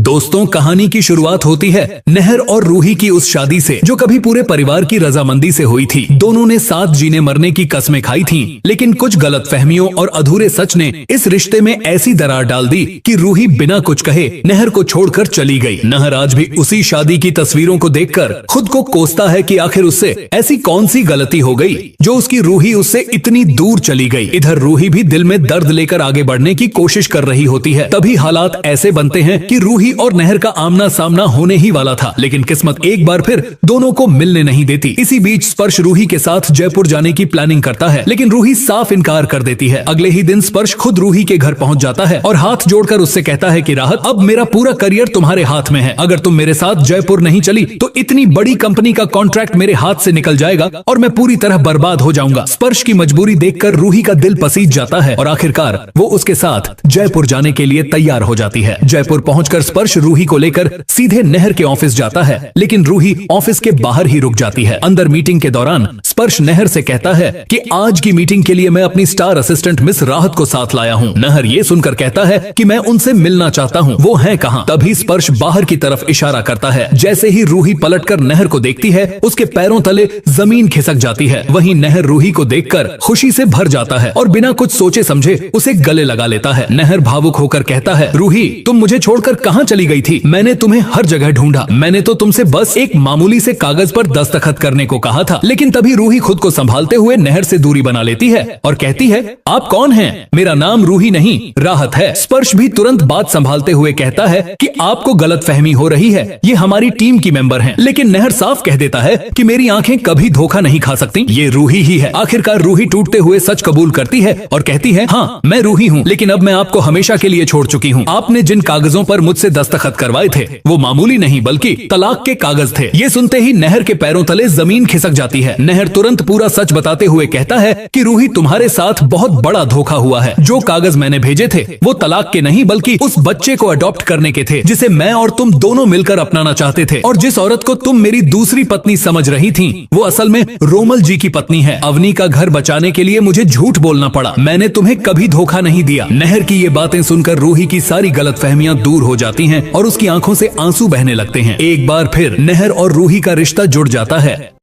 दोस्तों, कहानी की शुरुआत होती है नहर और रूही की उस शादी से जो कभी पूरे परिवार की रजामंदी से हुई थी। दोनों ने साथ जीने मरने की कस्में खाई थीं, लेकिन कुछ गलतफहमियों और अधूरे सच ने इस रिश्ते में ऐसी दरार डाल दी कि रूही बिना कुछ कहे नहर को छोड़कर चली गई। नहर आज भी उसी शादी की तस्वीरों को देखकर खुद को कोसता है कि आखिर उससे ऐसी कौन सी गलती हो गई जो उसकी रूही उससे इतनी दूर चली गई। इधर रूही भी दिल में दर्द लेकर आगे बढ़ने की कोशिश कर रही होती है। तभी हालात ऐसे बनते हैं कि रूही और नहर का आमना सामना होने ही वाला था, लेकिन किस्मत एक बार फिर दोनों को मिलने नहीं देती। इसी बीच स्पर्श रूही के साथ जयपुर जाने की प्लानिंग करता है, लेकिन रूही साफ इनकार कर देती है। अगले ही दिन स्पर्श खुद रूही के घर पहुंच जाता है और हाथ जोड़कर उससे कहता है कि राहत, अब मेरा पूरा करियर तुम्हारे हाथ में है। अगर तुम मेरे साथ जयपुर नहीं चली तो इतनी बड़ी कंपनी का कॉन्ट्रैक्ट मेरे हाथ से निकल जाएगा और मैं पूरी तरह बर्बाद हो जाऊंगा। स्पर्श की मजबूरी देखकर रूही का दिल पसीज जाता है और आखिरकार वो उसके साथ जयपुर जाने के लिए तैयार हो जाती है। जयपुर पहुंचकर स्पर्श रूही को लेकर सीधे नहर के ऑफिस जाता है, लेकिन रूही ऑफिस के बाहर ही रुक जाती है। अंदर मीटिंग के दौरान स्पर्श नहर से कहता है कि आज की मीटिंग के लिए मैं अपनी स्टार असिस्टेंट मिस राहत को साथ लाया हूँ। नहर ये सुनकर कहता है कि मैं उनसे मिलना चाहता हूँ, वो है कहाँ। तभी स्पर्श बाहर की तरफ इशारा करता है। जैसे ही रूही पलटकर नहर को देखती है, उसके पैरों तले जमीन खिसक जाती है। वहीं नहर रूही को देखकर खुशी से भर जाता है और बिना कुछ सोचे समझे उसे गले लगा लेता है। नहर भावुक होकर कहता है, रूही तुम मुझे छोड़कर कहाँ चली गई थी? मैंने तुम्हें हर जगह ढूंढा। मैंने तो तुमसे बस एक मामूली से कागज पर दस्तखत करने को कहा था। लेकिन तभी रूही खुद को संभालते हुए नहर से दूरी बना लेती है और कहती है, आप कौन हैं? मेरा नाम रूही नहीं राहत है। स्पर्श भी तुरंत बात संभालते हुए कहता है कि आपको गलतफहमी हो रही है, ये हमारी टीम की मेंबर हैं। लेकिन नहर साफ कह देता है कि मेरी आंखें कभी धोखा नहीं खा सकती, ये रूही ही है। आखिरकार रूही टूटते हुए सच कबूल करती है और कहती है, हाँ मैं रूही हूँ, लेकिन अब मैं आपको हमेशा के लिए छोड़ चुकी हूँ। आपने जिन कागजों पर मुझसे दस्तखत करवाए थे वो मामूली नहीं बल्कि तलाक के कागज थे। ये सुनते ही नहर के पैरों तले जमीन खिसक जाती है। नहर तुरंत पूरा सच बताते हुए कहता है कि रूही तुम्हारे साथ बहुत बड़ा धोखा हुआ है। जो कागज मैंने भेजे थे वो तलाक के नहीं बल्कि उस बच्चे को अडॉप्ट करने के थे जिसे मैं और तुम दोनों मिलकर अपनाना चाहते थे। और जिस औरत को तुम मेरी दूसरी पत्नी समझ रही थी वो असल में रोमल जी की पत्नी है। अवनी का घर बचाने के लिए मुझे झूठ बोलना पड़ा, मैंने तुम्हें कभी धोखा नहीं दिया। नहर की ये बातें सुनकर रूही की सारी गलतफहमियां दूर हो जाती हैं और उसकी आंखों से आंसू बहने लगते हैं। एक बार फिर नहर और रूही का रिश्ता जुड़ जाता है।